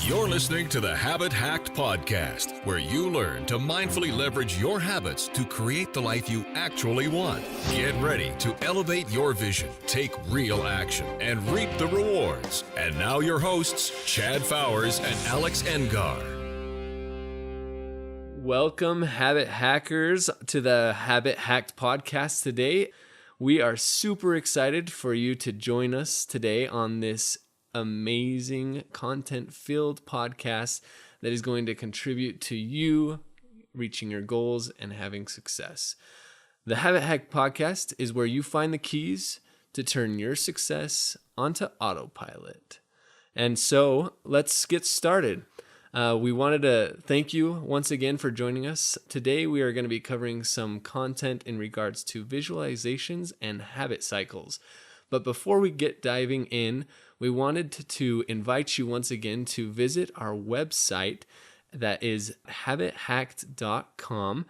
You're listening to the Habit Hacked Podcast, where you learn to mindfully leverage your habits to create the life you actually want. Get ready to elevate your vision, take real action, and reap the rewards. And now your hosts, Chad Fowers and Alex Engar. Welcome, Habit Hackers, to the Habit Hacked Podcast today. We are super excited for you to join us today on this amazing content-filled podcast that is going to contribute to you reaching your goals and having success. The Habit Hack Podcast is where you find the keys to turn your success onto autopilot. And so let's get started. We wanted to thank you once again for joining us. Today we are going to be covering some content in regards to visualizations and habit cycles. But before we get diving in, we wanted to invite you once again to visit our website that is habithacked.com,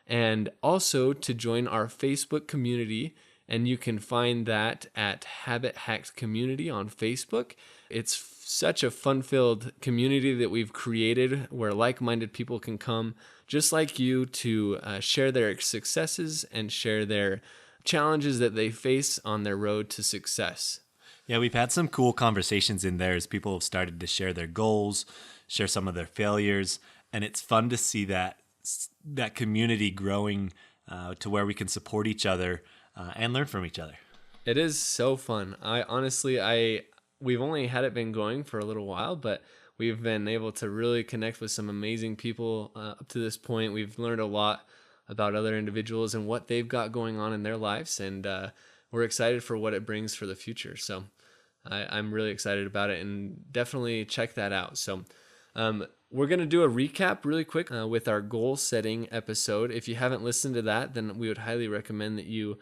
and also to join our Facebook community. And you can find that at Habit Hacked Community on Facebook. It's such a fun-filled community that we've created where like-minded people can come just like you to share their successes and share their challenges that they face on their road to success. Yeah, we've had some cool conversations in there as people have started to share their goals, share some of their failures, and it's fun to see that community growing to where we can support each other and learn from each other. It is so fun. We've only had it been going for a little while, but we've been able to really connect with some amazing people up to this point. We've learned a lot about other individuals and what they've got going on in their lives, and we're excited for what it brings for the future. So I'm really excited about it, and definitely check that out. So we're going to do a recap really quick with our goal setting episode. If you haven't listened to that, then we would highly recommend that you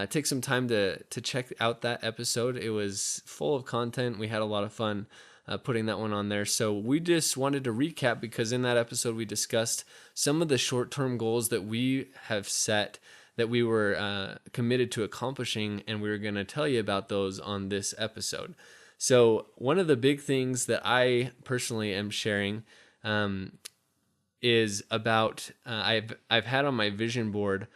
take some time to check out that episode. It was full of content. We had a lot of fun putting that one on there. So we just wanted to recap because in that episode we discussed some of the short-term goals that we have set that we were committed to accomplishing, and we were going to tell you about those on this episode. So one of the big things that I personally am sharing is about I've had on my vision board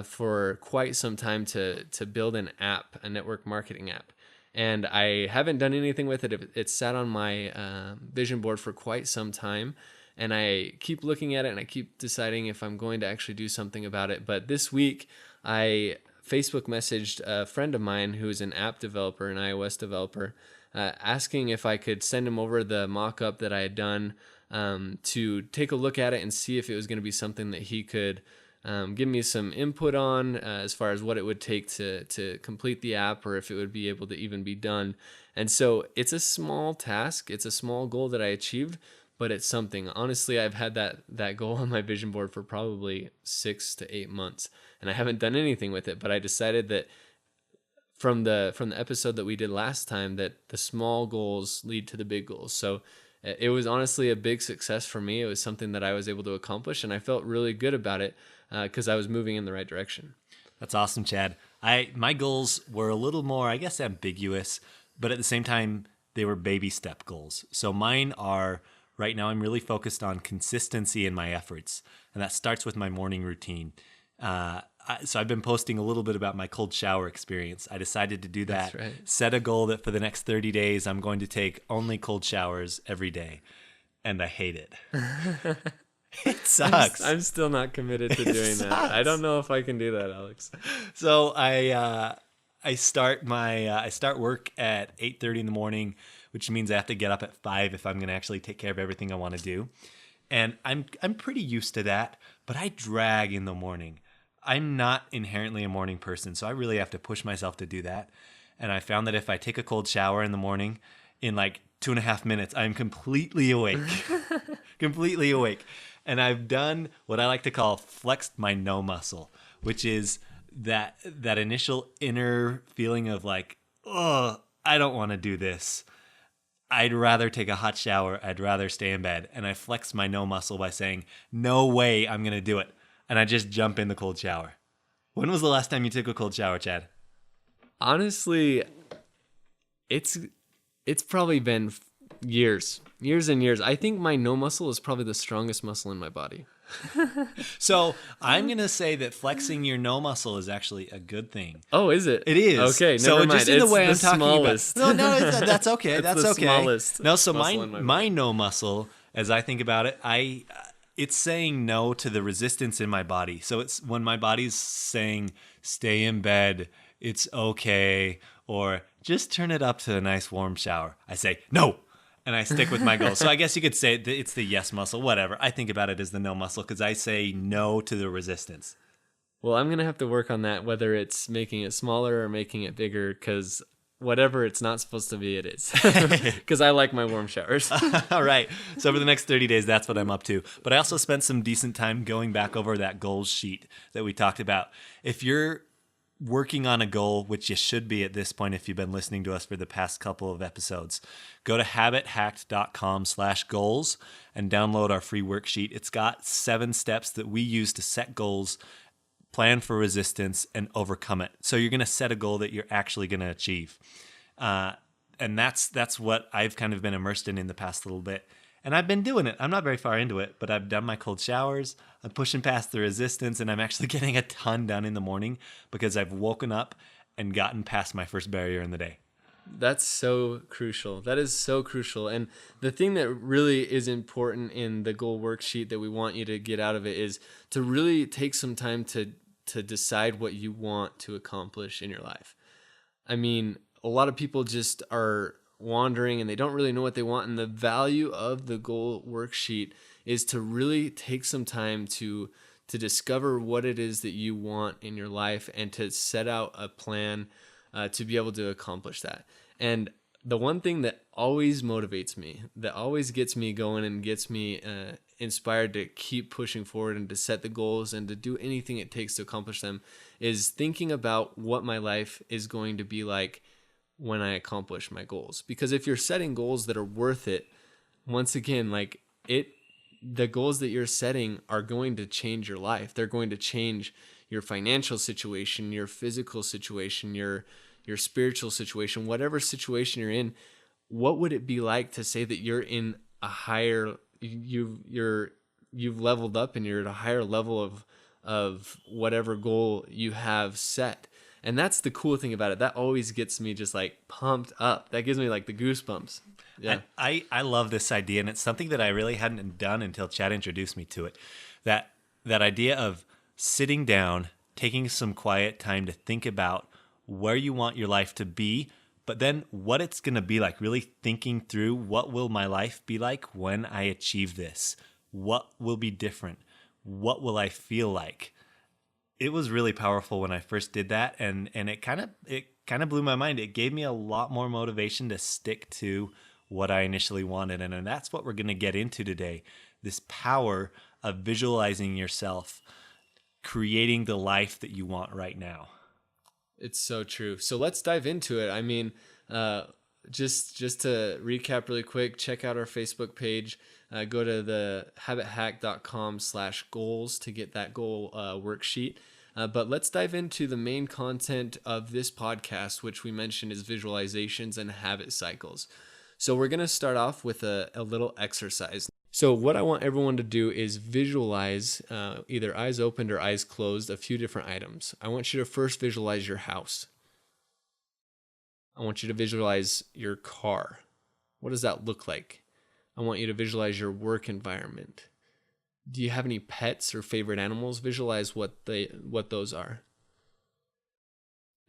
for quite some time to build an app, a network marketing app. And I haven't done anything with it. It's sat on my vision board for quite some time. And I keep looking at it and I keep deciding if I'm going to actually do something about it. But this week, I Facebook messaged a friend of mine who's an app developer, an iOS developer, asking if I could send him over the mock-up that I had done to take a look at it and see if it was going to be something that he could give me some input on as far as what it would take to complete the app, or if it would be able to even be done. And so it's a small task. It's a small goal that I achieved, but it's something. Honestly, I've had that goal on my vision board for probably 6 to 8 months, and I haven't done anything with it. But I decided that from the episode that we did last time, that the small goals lead to the big goals. So it was honestly a big success for me. It was something that I was able to accomplish, and I felt really good about it because I was moving in the right direction. That's awesome, Chad. My goals were a little more, I guess, ambiguous, but at the same time, they were baby step goals. So mine are, right now, I'm really focused on consistency in my efforts, and that starts with my morning routine. So I've been posting a little bit about my cold shower experience. I decided to do that. That's right. Set a goal that for the next 30 days, I'm going to take only cold showers every day, and I hate it. It sucks. I'm still not committed to doing that. I don't know if I can do that, Alex. So I start work at 8:30 in the morning, which means I have to get up at 5 if I'm going to actually take care of everything I want to do. And I'm pretty used to that, but I drag in the morning. I'm not inherently a morning person, so I really have to push myself to do that. And I found that if I take a cold shower in the morning, in like 2.5 minutes, I'm completely awake. Completely awake. And I've done what I like to call flexed my no muscle, which is that initial inner feeling of like, oh, I don't want to do this. I'd rather take a hot shower. I'd rather stay in bed. And I flex my no muscle by saying, no way I'm going to do it. And I just jump in the cold shower. When was the last time you took a cold shower, Chad? Honestly, it's probably been Years and years. I think my no muscle is probably the strongest muscle in my body. So I'm going to say that flexing your no muscle is actually a good thing. Oh, is it? It is. Okay, so never just mind. in the It's way the I'm talking smallest. about. No, that's okay. It's That's the okay. smallest No, so muscle in my my no muscle, as I think about it, it's saying no to the resistance in my body. So it's when my body's saying stay in bed, it's okay, or just turn it up to a nice warm shower. I say no. And I stick with my goals. So I guess you could say it's the yes muscle, whatever. I think about it as the no muscle because I say no to the resistance. Well, I'm going to have to work on that, whether it's making it smaller or making it bigger, because whatever it's not supposed to be, it is. Because I like my warm showers. All right. So for the next 30 days, that's what I'm up to. But I also spent some decent time going back over that goals sheet that we talked about. If you're working on a goal, which you should be at this point if you've been listening to us for the past couple of episodes, go to habithacked.com/goals and download our free worksheet. It's got 7 steps that we use to set goals, plan for resistance, and overcome it. So you're going to set a goal that you're actually going to achieve. And that's what I've kind of been immersed in the past little bit. And I've been doing it. I'm not very far into it, but I've done my cold showers. I'm pushing past the resistance, and I'm actually getting a ton done in the morning because I've woken up and gotten past my first barrier in the day. That's so crucial. That is so crucial. And the thing that really is important in the goal worksheet that we want you to get out of it is to really take some time to decide what you want to accomplish in your life. I mean, a lot of people just are wandering and they don't really know what they want. And the value of the goal worksheet is to really take some time to discover what it is that you want in your life and to set out a plan to be able to accomplish that. And the one thing that always motivates me, that always gets me going and gets me inspired to keep pushing forward and to set the goals and to do anything it takes to accomplish them, is thinking about what my life is going to be like when I accomplish my goals. Because if you're setting goals that are worth it, once again, the goals that you're setting are going to change your life. They're going to change your financial situation, your physical situation, your spiritual situation, whatever situation you're in. What would it be like to say that you're in a higher, you've leveled up and you're at a higher level of whatever goal you have set? And that's the cool thing about it. That always gets me just like pumped up. That gives me like the goosebumps. Yeah. I love this idea, and it's something that I really hadn't done until Chad introduced me to it. That idea of sitting down, taking some quiet time to think about where you want your life to be, but then what it's going to be like, really thinking through what will my life be like when I achieve this? What will be different? What will I feel like? It was really powerful when I first did that, and it kind of blew my mind. It gave me a lot more motivation to stick to what I initially wanted, and that's what we're going to get into today. This power of visualizing yourself, creating the life that you want right now. It's so true. So let's dive into it. I mean, just to recap really quick, check out our Facebook page. Go to the habithack.com/goals to get that goal worksheet. But let's dive into the main content of this podcast, which we mentioned is visualizations and habit cycles. So we're going to start off with a little exercise. So what I want everyone to do is visualize, either eyes opened or eyes closed, a few different items. I want you to first visualize your house. I want you to visualize your car. What does that look like? I want you to visualize your work environment. Do you have any pets or favorite animals? Visualize what those are.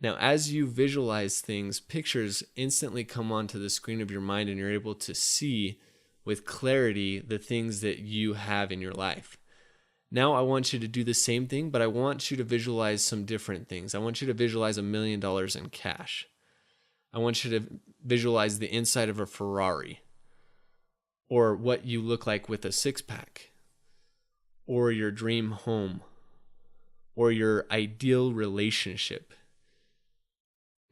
Now, as you visualize things, pictures instantly come onto the screen of your mind and you're able to see with clarity the things that you have in your life. Now I want you to do the same thing, but I want you to visualize some different things. I want you to visualize $1 million in cash. I want you to visualize the inside of a Ferrari, or what you look like with a six-pack, or your dream home, or your ideal relationship.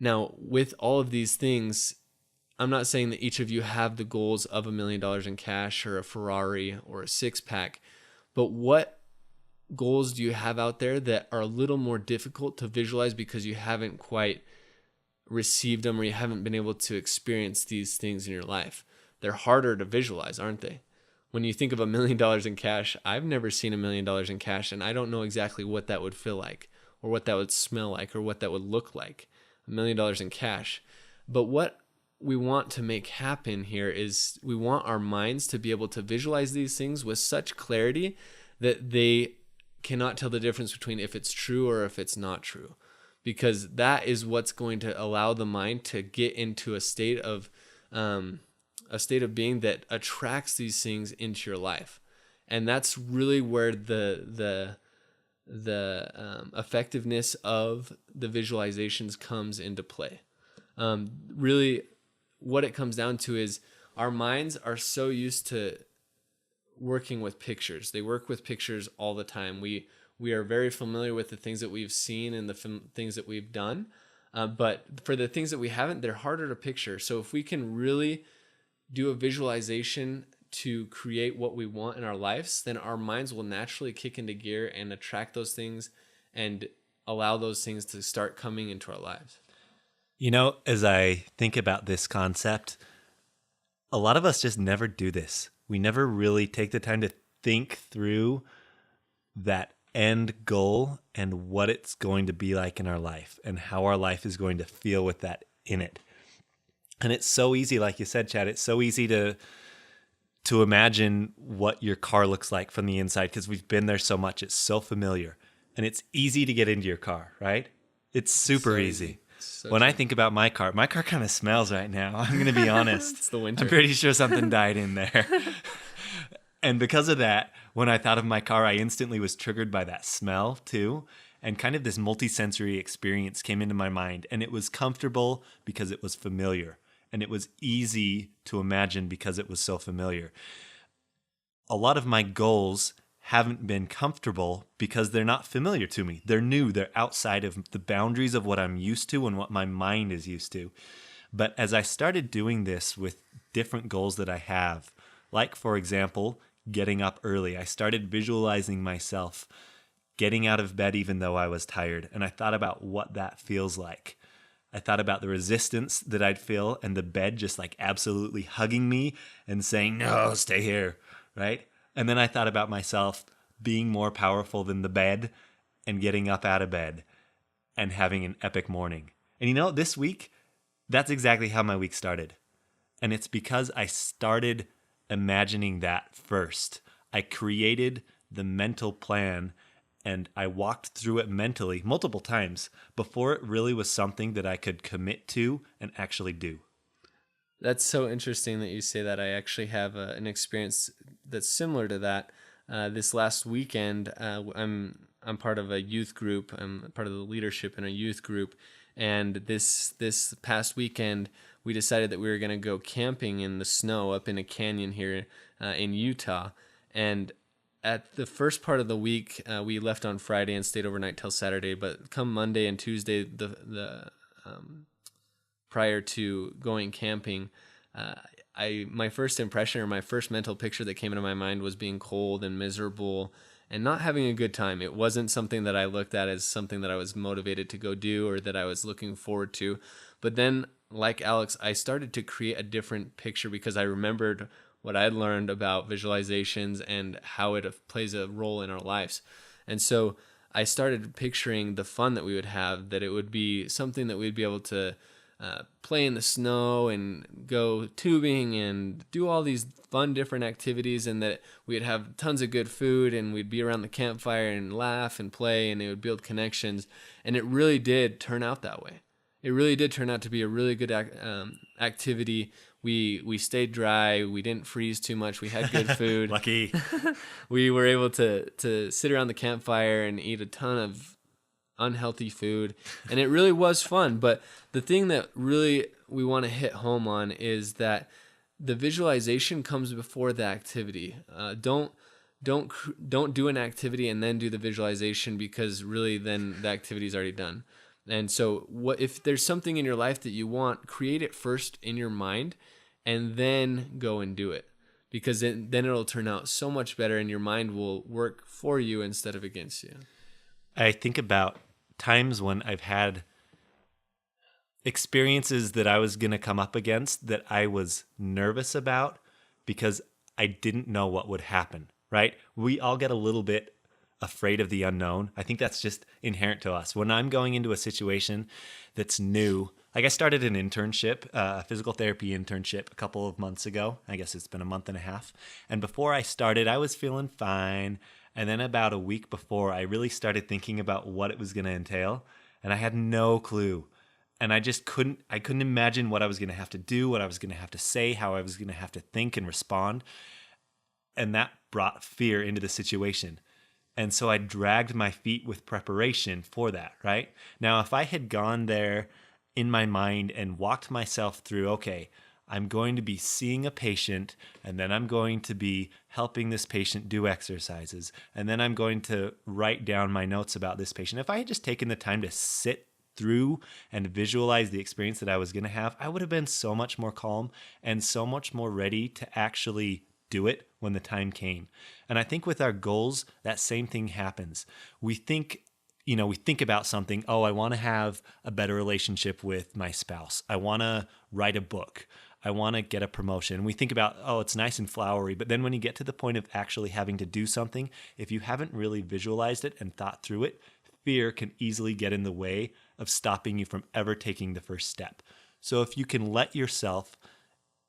Now, with all of these things, I'm not saying that each of you have the goals of $1 million in cash or a Ferrari or a six-pack, but what goals do you have out there that are a little more difficult to visualize because you haven't quite received them or you haven't been able to experience these things in your life? they're harder to visualize, aren't they? When you think of $1 million in cash, I've never seen $1 million in cash, and I don't know exactly what that would feel like, or what that would smell like, or what that would look like. $1 million in cash. But what we want to make happen here is we want our minds to be able to visualize these things with such clarity that they cannot tell the difference between if it's true or if it's not true, because that is what's going to allow the mind to get into a state of being that attracts these things into your life. And that's really where the effectiveness of the visualizations comes into play. Really, what it comes down to is our minds are so used to working with pictures. They work with pictures all the time. We are very familiar with the things that we've seen and the things that we've done. But for the things that we haven't, they're harder to picture. So if we can really do a visualization to create what we want in our lives, then our minds will naturally kick into gear and attract those things and allow those things to start coming into our lives. You know, as I think about this concept, a lot of us just never do this. We never really take the time to think through that end goal and what it's going to be like in our life and how our life is going to feel with that in it. And it's so easy, like you said, Chad, it's so easy to imagine what your car looks like from the inside because we've been there so much. It's so familiar. And it's easy to get into your car, right? It's super easy. When I think about my car kind of smells right now. I'm going to be honest. It's the winter. I'm pretty sure something died in there. And because of that, when I thought of my car, I instantly was triggered by that smell too. And kind of this multisensory experience came into my mind. And it was comfortable because it was familiar. And it was easy to imagine because it was so familiar. A lot of my goals haven't been comfortable because they're not familiar to me. They're new. They're outside of the boundaries of what I'm used to and what my mind is used to. But as I started doing this with different goals that I have, like, for example, getting up early, I started visualizing myself getting out of bed even though I was tired. And I thought about what that feels like. I thought about the resistance that I'd feel and the bed just like absolutely hugging me and saying, no, stay here, right? And then I thought about myself being more powerful than the bed and getting up out of bed and having an epic morning. And you know, this week, that's exactly how my week started. And it's because I started imagining that first. I created the mental plan and I walked through it mentally multiple times before it really was something that I could commit to and actually do. That's so interesting that you say that. I actually have an experience that's similar to that. This last weekend, I'm part of a youth group. I'm part of the leadership in a youth group, and this past weekend, we decided that we were going to go camping in the snow up in a canyon here in Utah. And at the first part of the week, we left on Friday and stayed overnight till Saturday. But come Monday and Tuesday, prior to going camping, my first impression or my first mental picture that came into my mind was being cold and miserable and not having a good time. It wasn't something that I looked at as something that I was motivated to go do or that I was looking forward to. But then, like Alex, I started to create a different picture because I remembered what I had learned about visualizations and how it plays a role in our lives. And so I started picturing the fun that we would have, that it would be something that we'd be able to play in the snow and go tubing and do all these fun different activities, and that we'd have tons of good food and we'd be around the campfire and laugh and play, and it would build connections. And it really did turn out that way. It really did turn out to be a really good activity. We stayed dry. We didn't freeze too much. We had good food. Lucky. We were able to sit around the campfire and eat a ton of unhealthy food, and it really was fun. But the thing that really we want to hit home on is that the visualization comes before the activity. Don't do an activity and then do the visualization, because really then the activity is already done. And so if there's something in your life that you want, create it first in your mind and then go and do it, because then it'll turn out so much better and your mind will work for you instead of against you. I think about times when I've had experiences that I was going to come up against that I was nervous about because I didn't know what would happen, right? We all get a little bit afraid of the unknown. I think that's just inherent to us. When I'm going into a situation that's new, like I started an internship, a physical therapy internship a couple of months ago. I guess it's been a month and a half. And before I started, I was feeling fine. And then about a week before, I really started thinking about what it was going to entail. And I had no clue. And I just couldn't imagine what I was going to have to do, what I was going to have to say, how I was going to have to think and respond. And that brought fear into the situation. And so I dragged my feet with preparation for that, right? Now, if I had gone there in my mind and walked myself through, okay, I'm going to be seeing a patient, and then I'm going to be helping this patient do exercises, and then I'm going to write down my notes about this patient. If I had just taken the time to sit through and visualize the experience that I was going to have, I would have been so much more calm and so much more ready to actually do it when the time came. And I think with our goals, that same thing happens. We think about something, oh, I want to have a better relationship with my spouse. I want to write a book. I want to get a promotion. We think about, oh, it's nice and flowery. But then when you get to the point of actually having to do something, if you haven't really visualized it and thought through it, fear can easily get in the way of stopping you from ever taking the first step. So if you can let yourself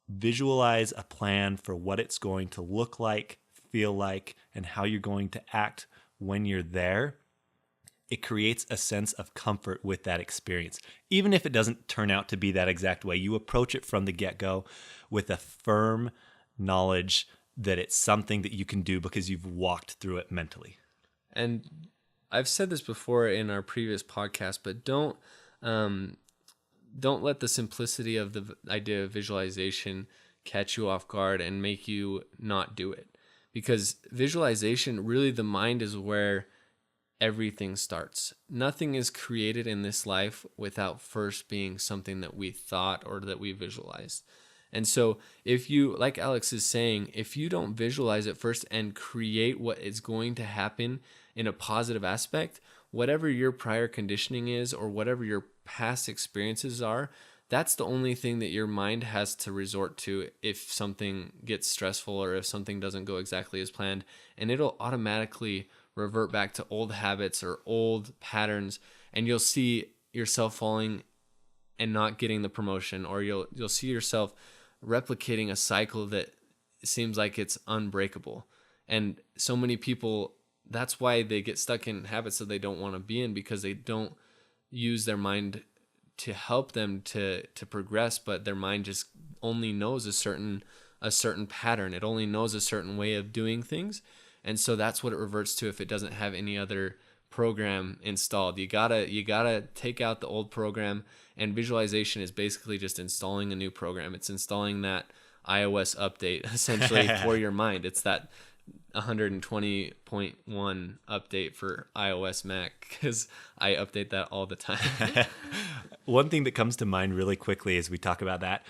visualize a plan for what it's going to look like, feel like, and how you're going to act when you're there, it creates a sense of comfort with that experience. Even if it doesn't turn out to be that exact way, you approach it from the get-go with a firm knowledge that it's something that you can do because you've walked through it mentally. And I've said this before in our previous podcast, but don't let the simplicity of the idea of visualization catch you off guard and make you not do it. Because visualization, really the mind is where everything starts. Nothing is created in this life without first being something that we thought or that we visualized. And so if you, like Alex is saying, if you don't visualize it first and create what is going to happen in a positive aspect, whatever your prior conditioning is or whatever your past experiences are, that's the only thing that your mind has to resort to if something gets stressful or if something doesn't go exactly as planned. And it'll automatically revert back to old habits or old patterns, and you'll see yourself falling and not getting the promotion, or you'll see yourself replicating a cycle that seems like it's unbreakable. And so many people, that's why they get stuck in habits that they don't want to be in, because they don't use their mind to help them to progress, but their mind just only knows a certain pattern. It only knows a certain way of doing things. And so that's what it reverts to if it doesn't have any other program installed. You gotta take out the old program, and visualization is basically just installing a new program. It's installing that iOS update essentially for your mind. It's that 120.1 update for iOS Mac, because I update that all the time. One thing that comes to mind really quickly as we talk about that,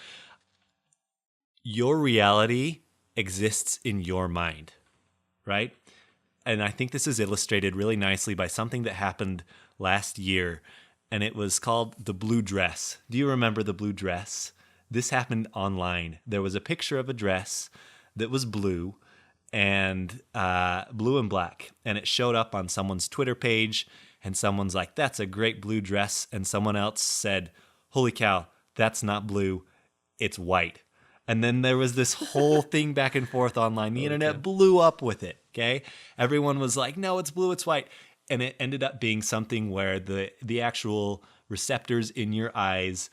your reality exists in your mind, right? And I think this is illustrated really nicely by something that happened last year, and it was called the blue dress. Do you remember the blue dress? This happened online. There was a picture of a dress that was blue and blue and black, and it showed up on someone's Twitter page, and someone's like, "That's a great blue dress," and someone else said, "Holy cow, that's not blue, it's white." And then there was this whole thing back and forth online. The internet blew up with it, okay? Everyone was like, "No, it's blue, it's white." And it ended up being something where the actual receptors in your eyes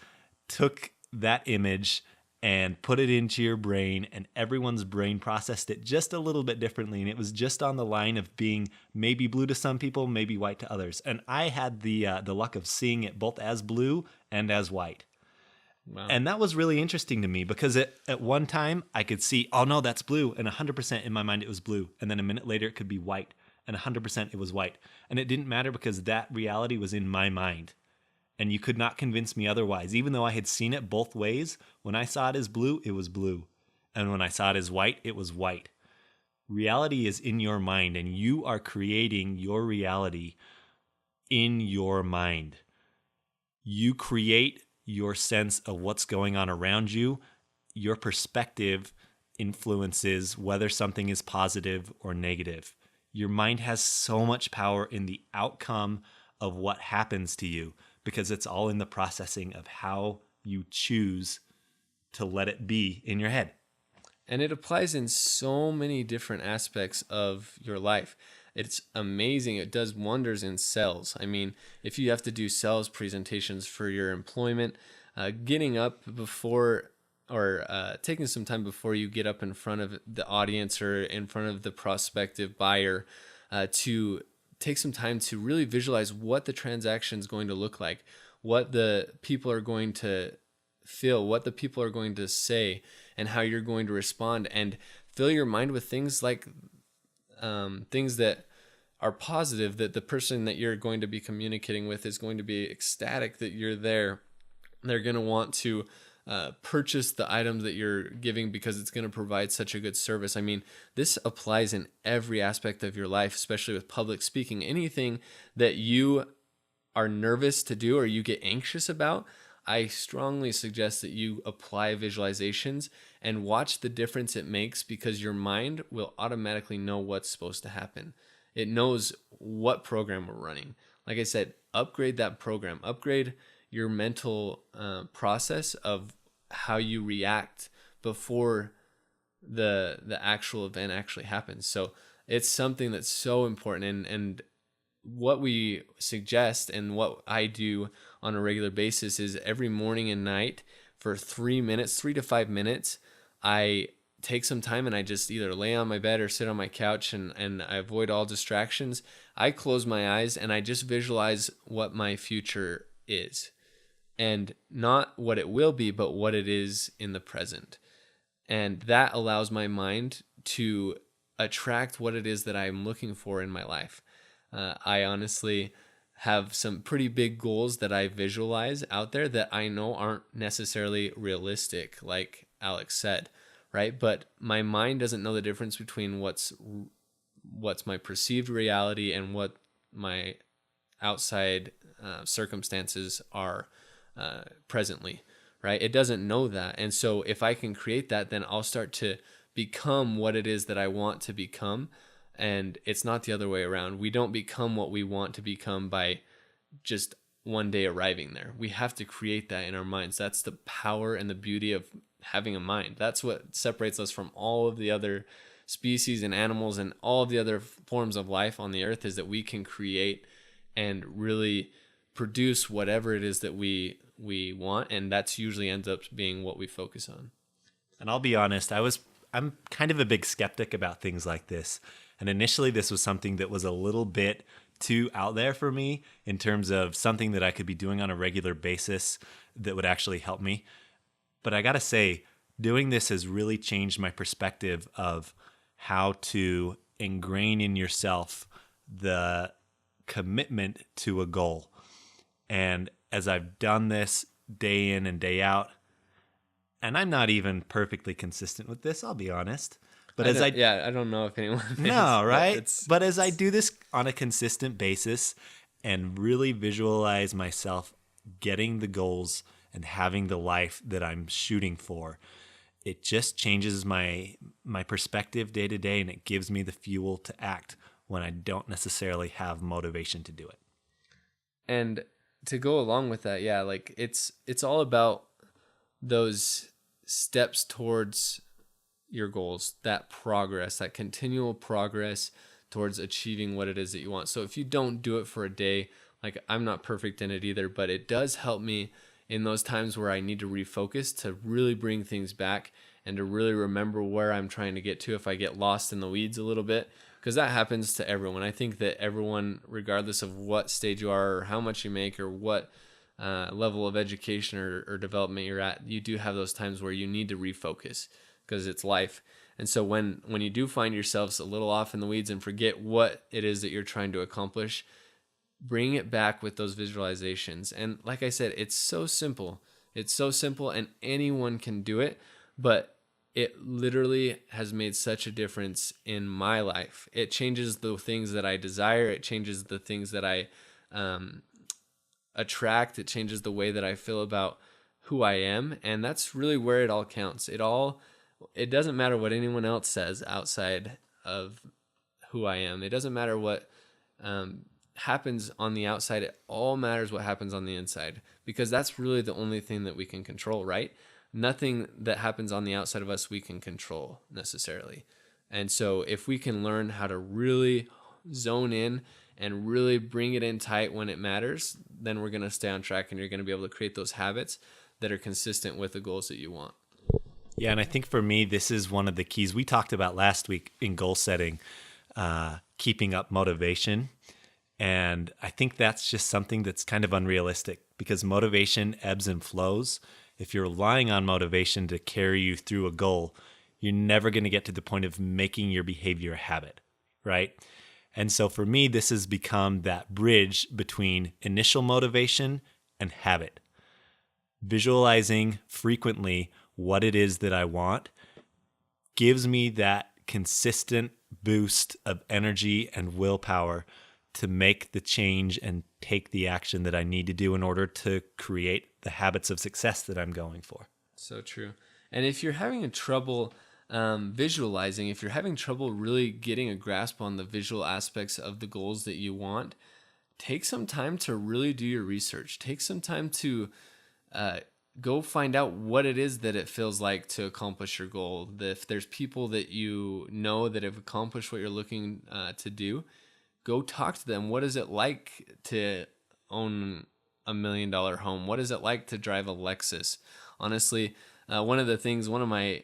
took that image and put it into your brain, and everyone's brain processed it just a little bit differently. And it was just on the line of being maybe blue to some people, maybe white to others. And I had the luck of seeing it both as blue and as white. Wow. And that was really interesting to me, because at one time I could see, oh no, that's blue. And 100% in my mind it was blue. And then a minute later it could be white. And 100% it was white. And it didn't matter, because that reality was in my mind. And you could not convince me otherwise. Even though I had seen it both ways, when I saw it as blue, it was blue. And when I saw it as white, it was white. Reality is in your mind, and you are creating your reality in your mind. You create your sense of what's going on around you, your perspective influences whether something is positive or negative. Your mind has so much power in the outcome of what happens to you because it's all in the processing of how you choose to let it be in your head. And it applies in so many different aspects of your life. It's amazing. It does wonders in sales. I mean, if you have to do sales presentations for your employment, getting up before or taking some time before you get up in front of the audience or in front of the prospective buyer to take some time to really visualize what the transaction is going to look like, what the people are going to feel, what the people are going to say, and how you're going to respond, and fill your mind with things like things that are positive, that the person that you're going to be communicating with is going to be ecstatic that you're there. They're going to want to purchase the items that you're giving because it's going to provide such a good service. I mean, this applies in every aspect of your life, especially with public speaking. Anything that you are nervous to do or you get anxious about, I strongly suggest that you apply visualizations and watch the difference it makes, because your mind will automatically know what's supposed to happen. It knows what program we're running. Like I said, upgrade that program, upgrade your mental process of how you react before the actual event actually happens. So it's something that's so important, and what we suggest and what I do on a regular basis is every morning and night for 3 to 5 minutes, I take some time and I just either lay on my bed or sit on my couch and I avoid all distractions. I close my eyes and I just visualize what my future is, and not what it will be, but what it is in the present. And that allows my mind to attract what it is that I'm looking for in my life. I honestly have some pretty big goals that I visualize out there that I know aren't necessarily realistic, like Alex said, right? But my mind doesn't know the difference between what's my perceived reality and what my outside circumstances are presently, right? It doesn't know that. And so if I can create that, then I'll start to become what it is that I want to become. And it's not the other way around. We don't become what we want to become by just one day arriving there. We have to create that in our minds. That's the power and the beauty of having a mind. That's what separates us from all of the other species and animals and all of the other forms of life on the earth, is that we can create and really produce whatever it is that we want. And that's usually ends up being what we focus on. And I'll be honest, I'm kind of a big skeptic about things like this. And initially, this was something that was a little bit too out there for me in terms of something that I could be doing on a regular basis that would actually help me. But I got to say, doing this has really changed my perspective of how to ingrain in yourself the commitment to a goal. And as I've done this day in and day out, and I'm not even perfectly consistent with this, I'll be honest. But I don't know if anyone is. No, right? But as I do this on a consistent basis and really visualize myself getting the goals and having the life that I'm shooting for, it just changes my perspective day to day, and it gives me the fuel to act when I don't necessarily have motivation to do it. And to go along with that, yeah, like it's all about those steps towards your goals, that progress, that continual progress towards achieving what it is that you want. So if you don't do it for a day, like I'm not perfect in it either, but it does help me in those times where I need to refocus, to really bring things back and to really remember where I'm trying to get to if I get lost in the weeds a little bit, because that happens to everyone. I think that everyone, regardless of what stage you are or how much you make or what level of education or development you're at, you do have those times where you need to refocus, because it's life. And so when you do find yourselves a little off in the weeds and forget what it is that you're trying to accomplish, bring it back with those visualizations. And like I said, it's so simple. It's so simple and anyone can do it, but it literally has made such a difference in my life. It changes the things that I desire. It changes the things that I attract. It changes the way that I feel about who I am, and that's really where it all counts. It doesn't matter what anyone else says outside of who I am. It doesn't matter what happens on the outside. It all matters what happens on the inside, because that's really the only thing that we can control, right? Nothing that happens on the outside of us we can control necessarily. And so if we can learn how to really zone in and really bring it in tight when it matters, then we're going to stay on track, and you're going to be able to create those habits that are consistent with the goals that you want. Yeah, and I think for me, this is one of the keys we talked about last week in goal setting, keeping up motivation. And I think that's just something that's kind of unrealistic, because motivation ebbs and flows. If you're relying on motivation to carry you through a goal, you're never going to get to the point of making your behavior a habit, right? And so for me, this has become that bridge between initial motivation and habit. Visualizing frequently what it is that I want gives me that consistent boost of energy and willpower to make the change and take the action that I need to do in order to create the habits of success that I'm going for. So true. And if you're having trouble visualizing, if you're having trouble really getting a grasp on the visual aspects of the goals that you want, take some time to really do your research. Take some time to go find out what it is that it feels like to accomplish your goal. If there's people that you know that have accomplished what you're looking to do, go talk to them. What is it like to own $1 million home? What is it like to drive a Lexus? Honestly, one of my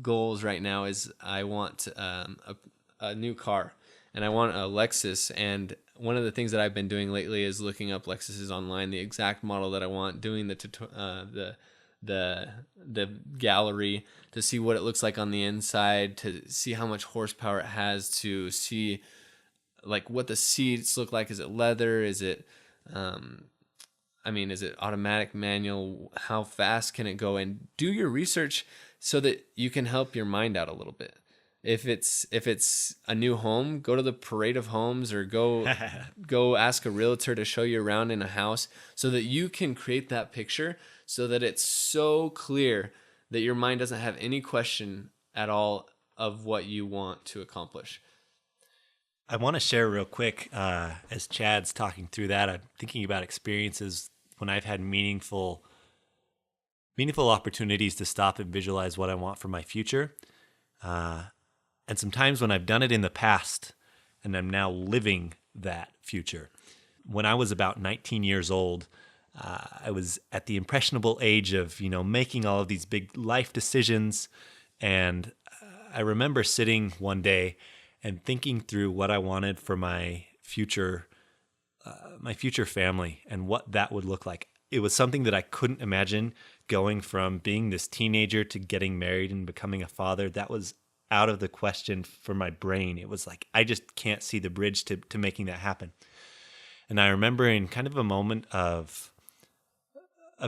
goals right now is I want a new car, and I want a Lexus. And one of the things that I've been doing lately is looking up Lexuses online, the exact model that I want, doing the gallery to see what it looks like on the inside, to see how much horsepower it has, to see like what the seats look like. Is it leather? Is it is it automatic, manual? How fast can it go? And do your research so that you can help your mind out a little bit. If it's a new home, go to the parade of homes, or go ask a realtor to show you around in a house, so that you can create that picture, so that it's so clear that your mind doesn't have any question at all of what you want to accomplish. I want to share real quick, as Chad's talking through that, I'm thinking about experiences when I've had meaningful opportunities to stop and visualize what I want for my future. And sometimes when I've done it in the past and I'm now living that future. When I was about 19 years old, I was at the impressionable age of, making all of these big life decisions. And I remember sitting one day and thinking through what I wanted for my future family and what that would look like. It was something that I couldn't imagine, going from being this teenager to getting married and becoming a father. That was out of the question for my brain. It was like, I just can't see the bridge to making that happen. And I remember in kind of a moment of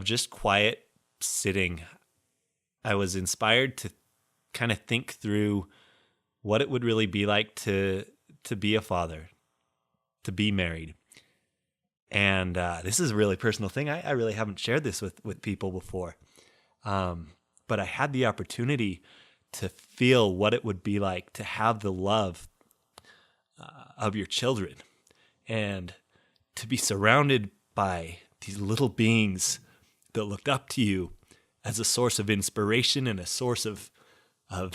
just quiet sitting, I was inspired to kind of think through what it would really be like to be a father, to be married. And this is a really personal thing. I really haven't shared this with people before. But I had the opportunity to feel what it would be like to have the love of your children, and to be surrounded by these little beings that looked up to you as a source of inspiration and a source of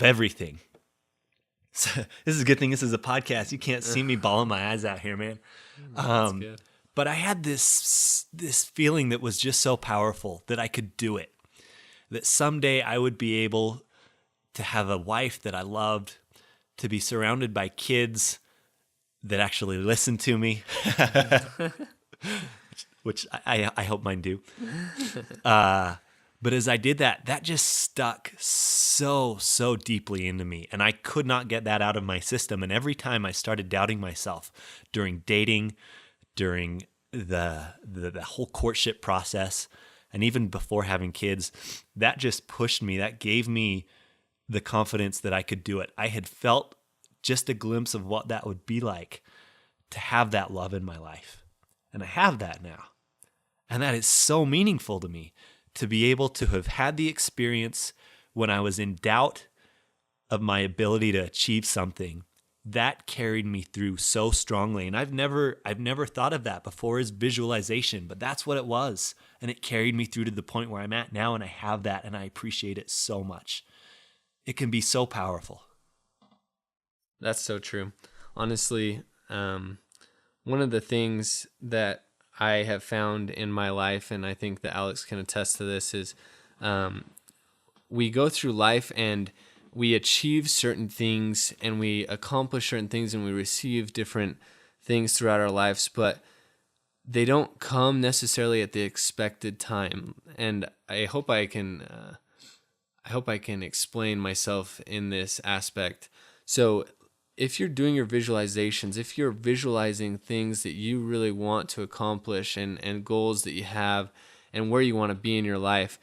everything. So, this is a good thing this is a podcast. You can't see me bawling my eyes out here, man. That's good. But I had this feeling that was just so powerful that I could do it. That someday I would be able to have a wife that I loved, to be surrounded by kids that actually listen to me, which I hope mine do. But as I did that, that just stuck so deeply into me, and I could not get that out of my system. And every time I started doubting myself during dating, during the whole courtship process, and even before having kids, that just pushed me. That gave me the confidence that I could do it. I had felt just a glimpse of what that would be like to have that love in my life. And I have that now. And that is so meaningful to me, to be able to have had the experience when I was in doubt of my ability to achieve something, that carried me through so strongly. And I've never thought of that before as visualization, but that's what it was. And it carried me through to the point where I'm at now, and I have that, and I appreciate it so much. It can be so powerful. That's so true. Honestly, one of the things that I have found in my life, and I think that Alex can attest to this, is we go through life and we achieve certain things and we accomplish certain things and we receive different things throughout our lives, but they don't come necessarily at the expected time. And I hope I can explain myself in this aspect. So if you're doing your visualizations, if you're visualizing things that you really want to accomplish and goals that you have and where you want to be in your life,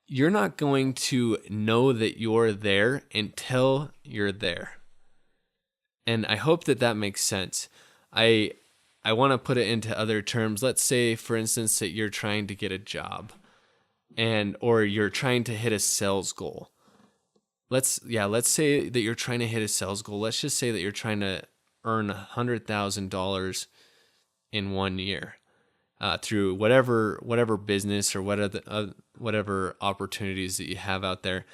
you're not going to know that you're there until you're there. And I hope that that makes sense. I want to put it into other terms. Let's say, for instance, that you're trying to get a job or you're trying to hit a sales goal. Let's say that you're trying to hit a sales goal. Let's just say that you're trying to earn $100,000 in 1 year. Through whatever business or whatever opportunities that you have out there.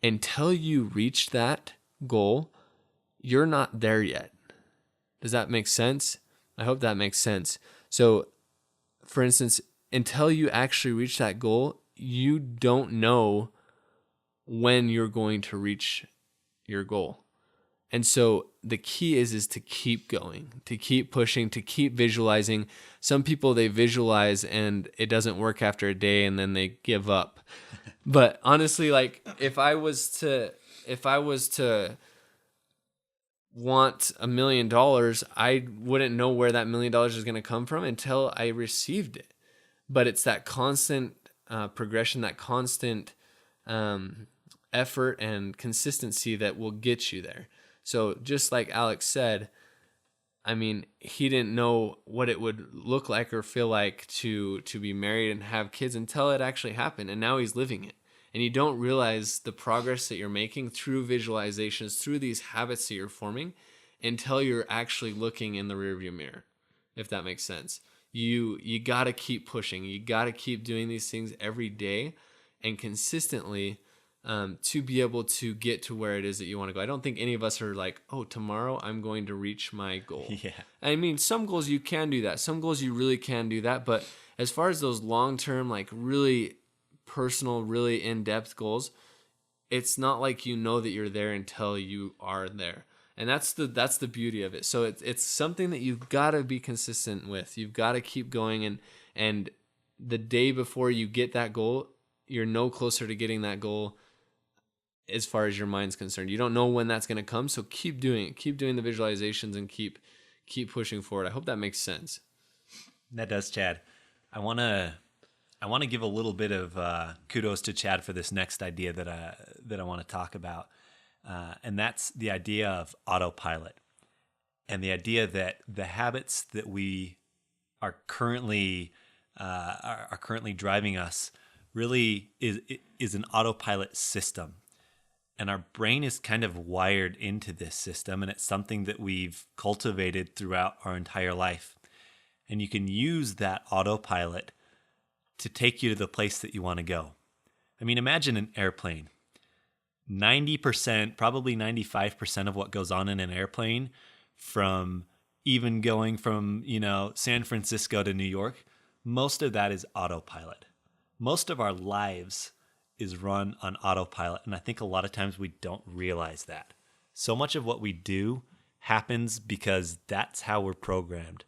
Until you reach that goal, you're not there yet. Does that make sense? I hope that makes sense. So, for instance, until you actually reach that goal, you don't know when you're going to reach your goal. And so the key is to keep going, to keep pushing, to keep visualizing. Some people, they visualize and it doesn't work after a day and then they give up. But honestly, like if I was to want $1 million, I wouldn't know where that $1 million is going to come from until I received it. But it's that constant progression, that constant effort and consistency that will get you there. So just like Alex said, I mean, he didn't know what it would look like or feel like to be married and have kids until it actually happened. And now he's living it. And you don't realize the progress that you're making through visualizations, through these habits that you're forming, until you're actually looking in the rearview mirror, if that makes sense. You got to keep pushing. You got to keep doing these things every day and consistently to be able to get to where it is that you want to go. I don't think any of us are like, oh, tomorrow I'm going to reach my goal. Yeah. I mean, some goals you can do that. Some goals you really can do that. But as far as those long-term, like really personal, really in-depth goals, it's not like you know that you're there until you are there. And that's the beauty of it. So it's something that you've got to be consistent with. You've got to keep going. And the day before you get that goal, you're no closer to getting that goal as far as your mind's concerned. You don't know when that's going to come, so keep doing it. Keep doing the visualizations and keep pushing forward. I hope that makes sense. That does, Chad. I want to give a little bit of kudos to Chad for this next idea that I want to talk about, and that's the idea of autopilot, and the idea that the habits that we are currently driving us really is an autopilot system. And our brain is kind of wired into this system, and it's something that we've cultivated throughout our entire life. And you can use that autopilot to take you to the place that you want to go. I mean, imagine an airplane. 90%, probably 95% of what goes on in an airplane, from even going from, San Francisco to New York, most of that is autopilot. Most of our lives is run on autopilot. And I think a lot of times we don't realize that. So much of what we do happens because that's how we're programmed.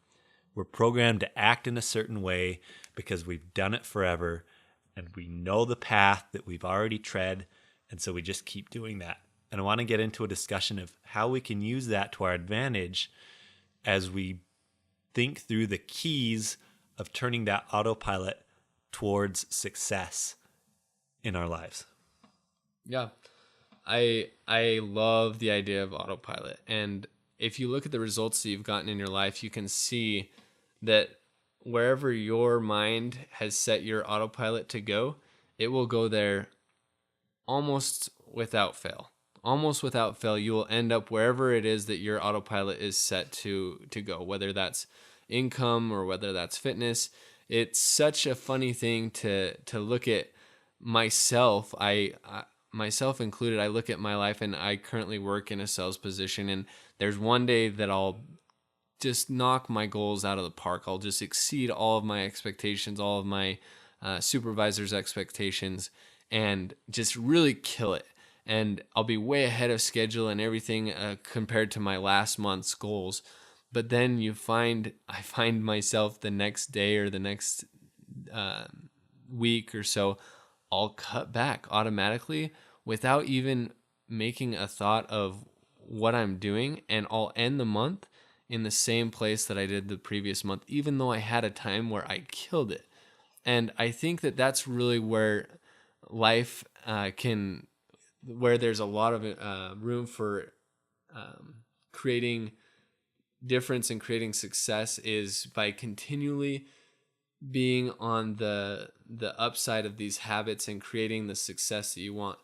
We're programmed to act in a certain way because we've done it forever and we know the path that we've already tread. And so we just keep doing that. And I want to get into a discussion of how we can use that to our advantage as we think through the keys of turning that autopilot towards success in our lives. Yeah. I love the idea of autopilot. And if you look at the results that you've gotten in your life, you can see that wherever your mind has set your autopilot to go, it will go there almost without fail. Almost without fail, you will end up wherever it is that your autopilot is set to go, whether that's income or whether that's fitness. It's such a funny thing to look at myself. I myself included, I look at my life, and I currently work in a sales position, and there's one day that I'll just knock my goals out of the park. I'll just exceed all of my expectations, all of my supervisor's expectations, and just really kill it. And I'll be way ahead of schedule and everything compared to my last month's goals. But then I find myself the next day or the next week or so, I'll cut back automatically without even making a thought of what I'm doing, and I'll end the month in the same place that I did the previous month, even though I had a time where I killed it. And I think that that's really where life where there's a lot of room for creating difference and creating success, is by continually being on the upside of these habits and creating the success that you want.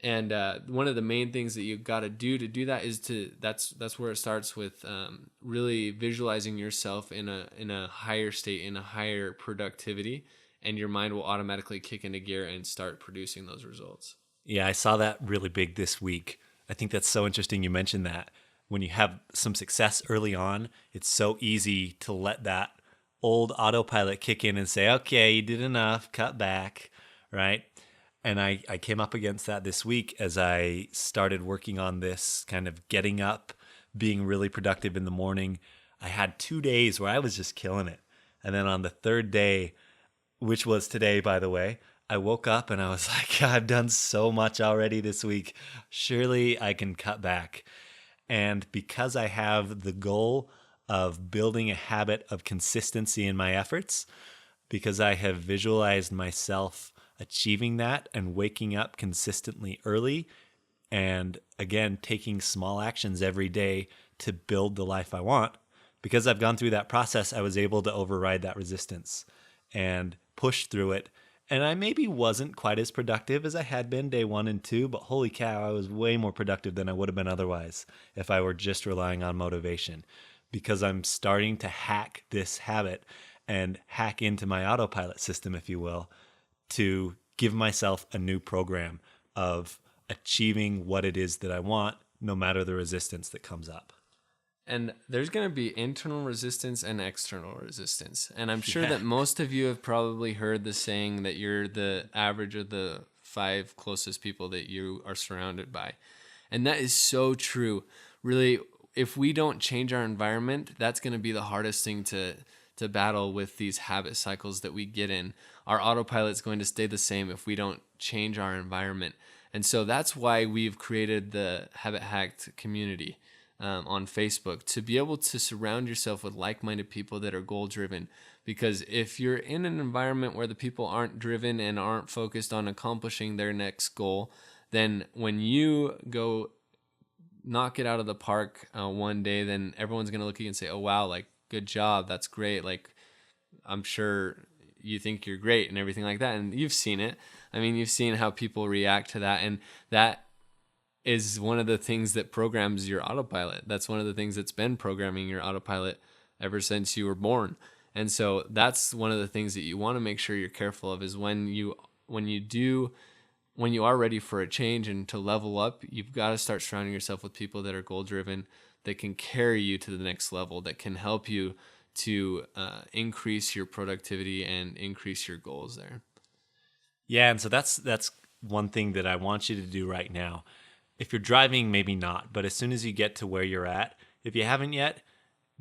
And one of the main things that you've got to do that is that's where it starts with really visualizing yourself in a higher state, in a higher productivity, and your mind will automatically kick into gear and start producing those results. Yeah, I saw that really big this week. I think that's so interesting you mentioned that. When you have some success early on, it's so easy to let that old autopilot kick in and say, okay, you did enough, cut back, right? And I came up against that this week as I started working on this kind of getting up, being really productive in the morning. I had 2 days where I was just killing it. And then on the third day, which was today, by the way, I woke up and I was like, I've done so much already this week. Surely I can cut back. And because I have the goal of building a habit of consistency in my efforts, because I have visualized myself achieving that and waking up consistently early, and again, taking small actions every day to build the life I want, because I've gone through that process, I was able to override that resistance and push through it. And I maybe wasn't quite as productive as I had been day 1 and 2, but holy cow, I was way more productive than I would have been otherwise if I were just relying on motivation, because I'm starting to hack this habit and hack into my autopilot system, if you will, to give myself a new program of achieving what it is that I want, no matter the resistance that comes up. And there's going to be internal resistance and external resistance. And I'm sure that most of you have probably heard the saying that you're the average of the 5 closest people that you are surrounded by. And that is so true. Really, if we don't change our environment, that's going to be the hardest thing to battle with these habit cycles that we get in. Our autopilot's going to stay the same if we don't change our environment. And so that's why we've created the Habit Hacked community on Facebook, to be able to surround yourself with like-minded people that are goal-driven. Because if you're in an environment where the people aren't driven and aren't focused on accomplishing their next goal, then when you go knock it out of the park one day, then everyone's going to look at you and say, oh, wow, like, good job. That's great. Like, I'm sure you think you're great and everything like that. And you've seen it. I mean, you've seen how people react to that. And that is one of the things that programs your autopilot. That's one of the things that's been programming your autopilot ever since you were born. And so that's one of the things that you want to make sure you're careful of, is when you are ready for a change and to level up, you've got to start surrounding yourself with people that are goal driven, that can carry you to the next level, that can help you to increase your productivity and increase your goals there. Yeah, and so that's one thing that I want you to do right now. If you're driving, maybe not, but as soon as you get to where you're at, if you haven't yet,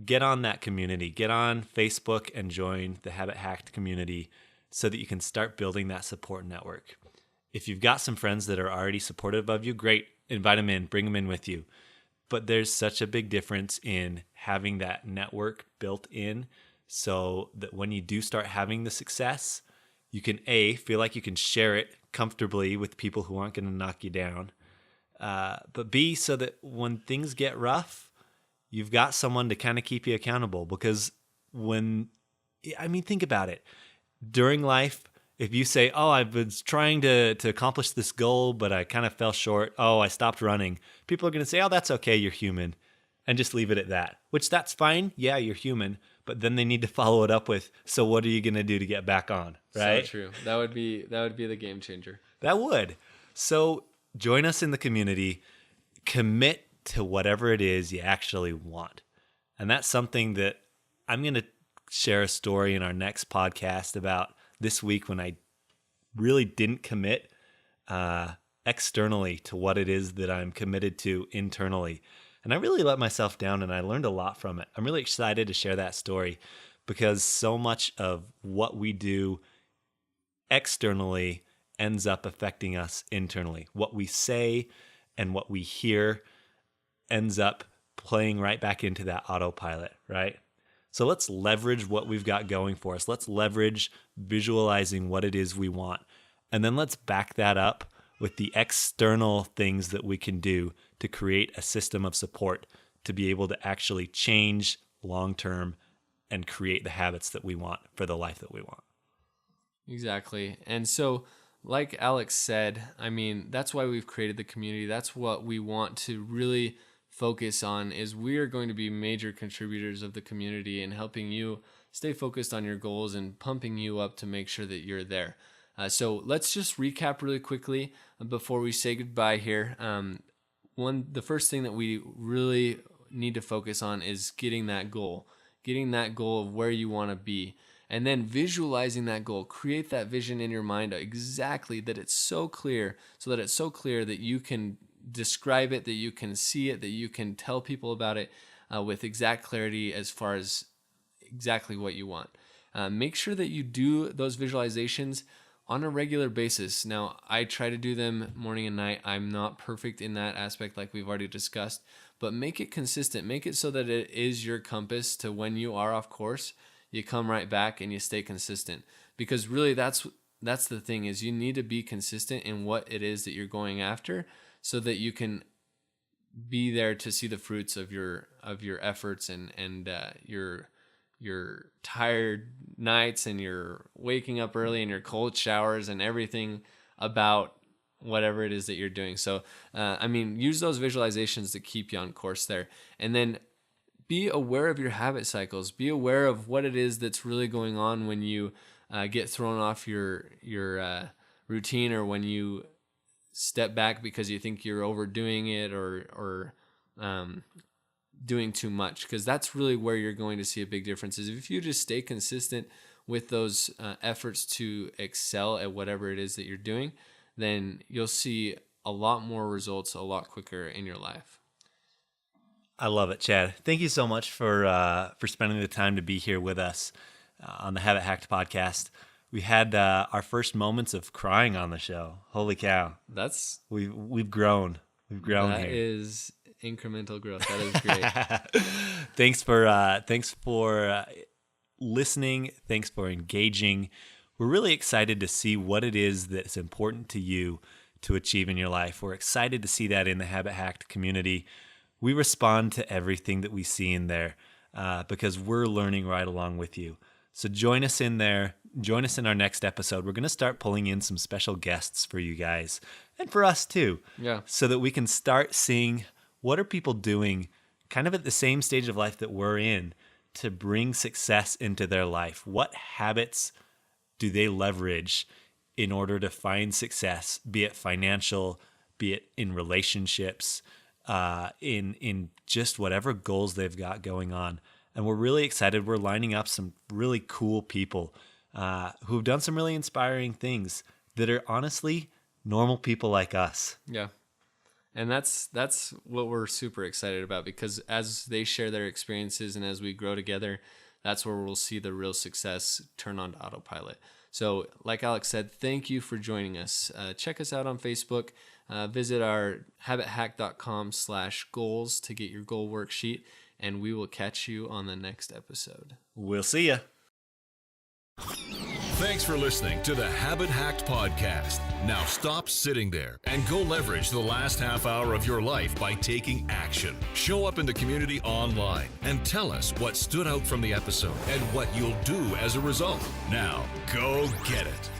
get on that community. Get on Facebook and join the Habit Hacked community so that you can start building that support network. If you've got some friends that are already supportive of you, great, invite them in, bring them in with you. But there's such a big difference in having that network built in so that when you do start having the success, you can feel like you can share it comfortably with people who aren't going to knock you down. But B, so that when things get rough, you've got someone to kind of keep you accountable. Because when I mean, think about it. During life, if you say, oh, I was trying to accomplish this goal, but I kind of fell short. Oh, I stopped running. People are going to say, oh, that's okay. You're human. And just leave it at that, which that's fine. Yeah, you're human. But then they need to follow it up with, so what are you going to do to get back on? Right? So true. That would be the game changer. That would. So join us in the community. Commit to whatever it is you actually want. And that's something that I'm going to share a story in our next podcast about this week when I really didn't commit externally to what it is that I'm committed to internally. And I really let myself down, and I learned a lot from it. I'm really excited to share that story because so much of what we do externally ends up affecting us internally. What we say and what we hear ends up playing right back into that autopilot, right? So let's leverage what we've got going for us. Let's leverage visualizing what it is we want. And then let's back that up with the external things that we can do to create a system of support to be able to actually change long-term and create the habits that we want for the life that we want. Exactly. And so, like Alex said, I mean, that's why we've created the community. That's what we want to really focus on, is we are going to be major contributors of the community and helping you stay focused on your goals and pumping you up to make sure that you're there. So let's just recap really quickly before we say goodbye here. The first thing that we really need to focus on is getting that goal of where you want to be. And then visualizing that goal, create that vision in your mind exactly that it's so clear, that you can describe it, that you can see it, that you can tell people about it with exact clarity as far as exactly what you want. Make sure that you do those visualizations on a regular basis. Now, I try to do them morning and night. I'm not perfect in that aspect like we've already discussed, but make it consistent. Make it so that it is your compass to when you are off course, you come right back and you stay consistent. Because really that's the thing, is you need to be consistent in what it is that you're going after so that you can be there to see the fruits of your efforts and your tired nights and your waking up early and your cold showers and everything about whatever it is that you're doing. So, use those visualizations to keep you on course there. And then be aware of your habit cycles. Be aware of what it is that's really going on when you get thrown off your routine, or when you step back because you think you're overdoing it or doing too much, because that's really where you're going to see a big difference. Is if you just stay consistent with those efforts to excel at whatever it is that you're doing, then you'll see a lot more results a lot quicker in your life. I love it, Chad. Thank you so much for spending the time to be here with us on the Habit Hacked podcast. We had our first moments of crying on the show. Holy cow! We've grown. We've grown that here. That is incremental growth. That is great. Thanks for listening. Thanks for engaging. We're really excited to see what it is that's important to you to achieve in your life. We're excited to see that in the Habit Hacked community. We respond to everything that we see in there because we're learning right along with you. So join us in there. Join us in our next episode. We're going to start pulling in some special guests for you guys and for us too. Yeah. So that we can start seeing what are people doing kind of at the same stage of life that we're in to bring success into their life. What habits do they leverage in order to find success, be it financial, be it in relationships, in just whatever goals they've got going on. And we're really excited. We're lining up some really cool people who've done some really inspiring things that are honestly normal people like us. Yeah. And that's what we're super excited about, because as they share their experiences and as we grow together, that's where we'll see the real success turn on to autopilot. So like Alex said, thank you for joining us. Check us out on Facebook. Visit our habithack.com/goals to get your goal worksheet, and we will catch you on the next episode. We'll see ya. Thanks for listening to the Habit Hacked Podcast. Now stop sitting there and go leverage the last half hour of your life by taking action. Show up in the community online and tell us what stood out from the episode and what you'll do as a result. Now, go get it.